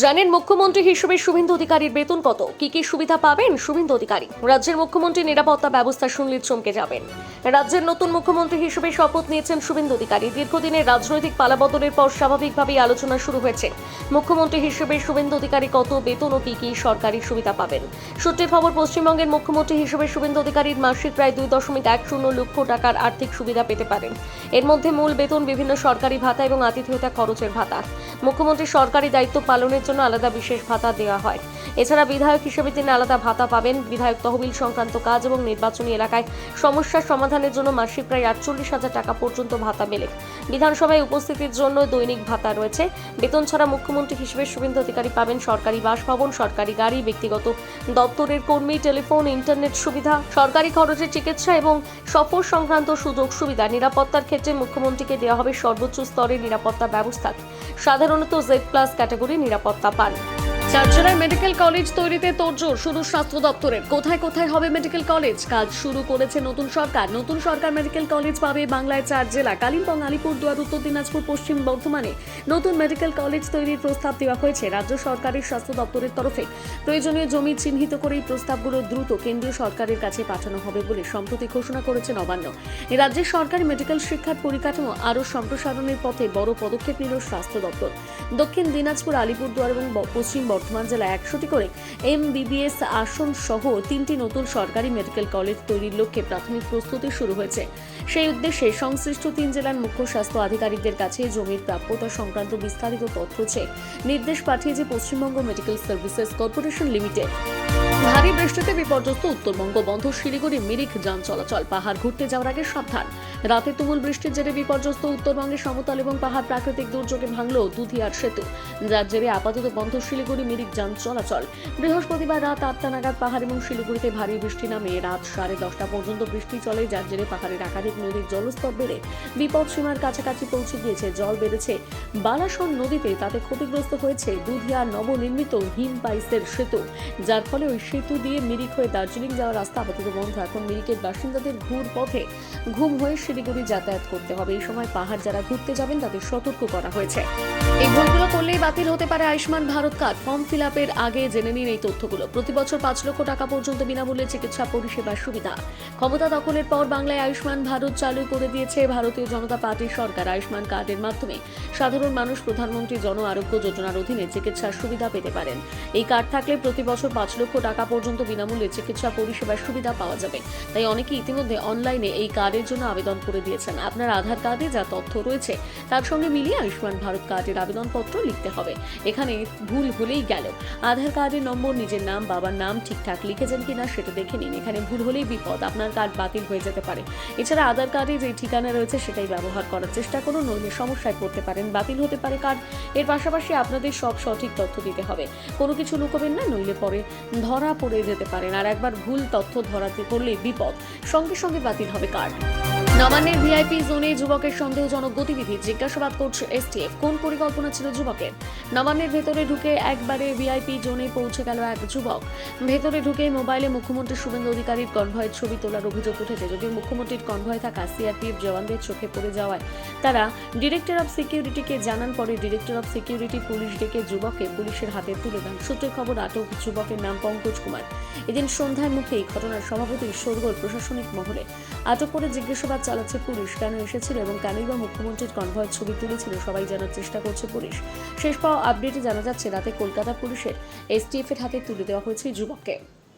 জানেন মুখ্যমন্ত্রী হিসেবে শুভেন্দু অধিকারীর বেতন কত, কি কি সুবিধা পাবেন শুভেন্দু অধিকারী? রাজ্যের মুখ্যমন্ত্রী নিরাপত্তা ব্যবস্থা শুনলে চমকে যাবেন। রাজ্যের নতুন মুখ্যমন্ত্রী হিসেবে শপথ নিয়েছেন শুভেন্দু অধিকারী। দীর্ঘদিনের রাজনৈতিক পালাবদলের পর স্বাভাবিকভাবেই আলোচনা শুরু হয়েছে মুখ্যমন্ত্রী হিসেবে শুভেন্দু অধিকারী কত বেতন ও কি কি সরকারি সুবিধা পাবেন। সূত্রের খবর, পশ্চিমবঙ্গের মুখ্যমন্ত্রী হিসেবে শুভেন্দু অধিকারীর মাসিক প্রায় 2.10 লক্ষ টাকার আর্থিক সুবিধা পেতে পারেন। এর মধ্যে মূল বেতন, বিভিন্ন সরকারি ভাতা এবং আতিথেয়তা খরচের ভাতা। মুখ্যমন্ত্রী সরকারি দায়িত্ব পালনের জন্য আলাদা বিশেষ ভাতা দেওয়া হয়। এছাড়া বিধায়ক হিসেবে তিনি আলাদা ভাতা পাবেন। বিধায়ক তহবিল সংক্রান্ত কাজ এবং নির্বাচনী এলাকায় সমস্যার সমাধানের জন্য মাসিক প্রায় 48,000 টাকা পর্যন্ত ভাতা মেলে। বিধানসভায় উপস্থিতির জন্য দৈনিক ভাতা রয়েছে। বেতন ছাড়া মুখ্যমন্ত্রী হিসেবে শুভেন্দু অধিকারী পাবেন সরকারি বাসভবন, সরকারি গাড়ি, ব্যক্তিগত দপ্তরের কর্মী, টেলিফোন, ইন্টারনেট সুবিধা, সরকারি খরচের চিকিৎসা এবং সফর সংক্রান্ত সুযোগ সুবিধা। নিরাপত্তার ক্ষেত্রে মুখ্যমন্ত্রীকে দেওয়া হবে সর্বোচ্চ স্তরের নিরাপত্তা ব্যবস্থা। সাধারণত Z+ ক্যাটাগরি নিরাপত্তা পান। চারজনের মেডিকেল কলেজ তৈরিতে তোড়জোড় শুরু স্বাস্থ্য দপ্তরের। কোথায় কোথায় হবে মেডিকেল কলেজ, কাজ শুরু করেছে নতুন সরকার। নতুন সরকার মেডিকেল কলেজ পাবে বাংলায় 4 জেলা, কালিম্পং, আলিপুরদুয়ার, উত্তর দিনাজপুর, পশ্চিম বর্ধমানে। নতুন মেডিকেল কলেজ তৈরির প্রস্তাব দেওয়া হয়েছে রাজ্য সরকারের স্বাস্থ্য দপ্তরের তরফে। প্রয়োজনীয় জমি চিহ্নিত করে এই প্রস্তাবগুলো দ্রুত কেন্দ্রীয় সরকারের কাছে পাঠানো হবে বলে সম্প্রতি ঘোষণা করেছে নবান্ন। রাজ্যের সরকারি মেডিকেল শিক্ষার পরিকাঠামো আরও সম্প্রসারণের পথে বড় পদক্ষেপ নিল স্বাস্থ্য দপ্তর। দক্ষিণ দিনাজপুর, আলিপুরদুয়ার এবং পশ্চিম বর্ধমান জেলায় 100টি করে MBBS আসন সহ 3টি নতুন সরকারি মেডিকেল কলেজ তৈরির লক্ষ্যে প্রাথমিক প্রস্তুতি শুরু হয়েছে। সেই উদ্দেশ্যে সংশ্লিষ্ট 3 জেলার মুখ্য স্বাস্থ্য আধিকারিকদের কাছে জমির প্রাপ্যতা সংক্রান্ত বিস্তারিত তথ্য চেয়ে নির্দেশ পাঠিয়েছে Paschimbanga medical services corporation limited. ভারী বৃষ্টিতে বিপর্যস্ত উত্তরবঙ্গ, বন্ধ শিলিগুড়ি মিরিক যান চলাচল। পাহাড় ঘুরতে যাওয়ার আগে সাবধান। রাতে তুমুল বৃষ্টির জেরে বিপর্যস্ত উত্তরবঙ্গের সমতল এবং পাহাড়। প্রাকৃতিক দুর্যোগে ভাঙল দুধিয়ার সেতু, যার জেরে আপাতত বন্ধ শিলিগুড়ি মিরিক যান চলাচল। বৃহস্পতিবার রাত 8টা নাগাদ পাহাড় এবং শিলিগুড়িতে ভারী বৃষ্টি নামে রাত 10:30 পর্যন্ত বৃষ্টি চলে, যার জেরে পাহাড়ের একাধিক নদীর জলস্তর বেড়ে বিপদ সীমার কাছাকাছি পৌঁছে গিয়েছে। জল বেড়েছে বালাসন নদীতে, তাতে ক্ষতিগ্রস্ত হয়েছে দুধিয়ার নবনির্মিত হিমপাইসের সেতু, যার ফলে ওই সেতু দিয়ে মিরিক হয়ে দার্জিলিং যাওয়ার রাস্তা আপাতত বন্ধ। এখন মিরিকের বাসিন্দাদের ঘুম হয়ে শিলিগুড়ি যাতায়াত করতে হবে। এই সময় পাহাড় যারা ঘুরতে যাবেন তাদের সতর্ক করা হয়েছে। এই ভুলগুলো করলেই বাতিল হতে পারে Ayushman Bharat card. Form fill আপের আগে জেনে নিন এই তথ্যগুলো। প্রতি বছর 5 লক্ষ টাকা পর্যন্ত বিনামূল্যে চিকিৎসা পরিষেবার সুবিধা। ক্ষমতা দখলের পর বাংলায় আয়ুষ্মান ভারত চালু করে দিয়েছে ভারতীয় জনতা পার্টির সরকার। আয়ুষ্মান কার্ডের মাধ্যমে সাধারণ মানুষ প্রধানমন্ত্রী জন আরোগ্য যোজনার অধীনে চিকিৎসার সুবিধা পেতে পারেন। এই কার্ড থাকলে প্রতি বছর 5 লক্ষ টাকা পর্যন্ত বিনামূল্যে চিকিৎসা পরিষেবার সুবিধা পাওয়া যাবে। তাই অনেকেই ইতিমধ্যে অনলাইনে এই কার্ডের জন্য আবেদন করে দিয়েছেন। আপনার আধার কার্ডে যা তথ্য রয়েছে তার সঙ্গে মিলিয়ে আয়ুষ্মান ভারত কার্ডের আবেদনপত্র লিখতে হবে। এখানে ভুল হলেই গেল। আধার কার্ডের নম্বর, নিজের নাম, বাবার নাম ঠিকঠাক লিখেছেন কিনা সেটা দেখে নিন। এখানে ভুল হলেই বিপদ, আপনার কার্ড বাতিল হয়ে যেতে পারে। এছাড়া আধার কার্ডে যে ঠিকানা রয়েছে সেটাই ব্যবহার করার চেষ্টা করুন, নইলে সমস্যায় পড়তে পারেন, বাতিল হতে পারে কার্ড। এর পাশাপাশি আপনাদের সব সঠিক তথ্য দিতে হবে, কোনো কিছু লুকোবেন না, নইলে পরে ধরা পড়ে যেতে পারেন। আর একবার ভুল তথ্য ধরাতে পড়লে বিপদ, সঙ্গে সঙ্গে বাতিল হবে কার্ড। নবান্নের ভিআইপি জোনে যুবকের সন্দেহজনক গতিবিধি, জিজ্ঞাসাবাদ করছে STF। কোন পরিকল্পনা ছিল যুবকের? নবান্নের ভেতরে ঢুকে একবারে ভিআইপি জোনে পৌঁছে গেল এক যুবক। ভেতরে ঢুকে মোবাইলে মুখ্যমন্ত্রী শুভেন্দু অধিকারীর কনভয়ের ছবি তোলার অভিযোগ উঠেছে। যদিও মুখ্যমন্ত্রীর কনভয় থাকা CRPF জওয়ানদের চোখে পড়ে যাওয়ায় তারা ডিরেক্টর অফ সিকিউরিটিকে জানান। পরে ডিরেক্টর অফ সিকিউরিটি পুলিশ ডেকে যুবককে পুলিশের হাতে তুলে দেন। সূত্রের খবর, আটক যুবকের নাম পঙ্কজ কুমার। এদিন সন্ধ্যার মুখে এই ঘটনার স্বভাবতই শোরগোল প্রশাসনিক মহলে। আটক করে জিজ্ঞাসাবাদ চালাচ্ছে পুলিশ। কেন এসেছিল এবং কেনই বা মুখ্যমন্ত্রীর কনভয়ের ছবি তুলেছিল সবাই জানার চেষ্টা করছে পুলিশ। শেষ পাওয়া আপডেটে জানা যাচ্ছে রাতে কলকাতা পুলিশের STF এর হাতে তুলে দেওয়া হয়েছে যুবককে।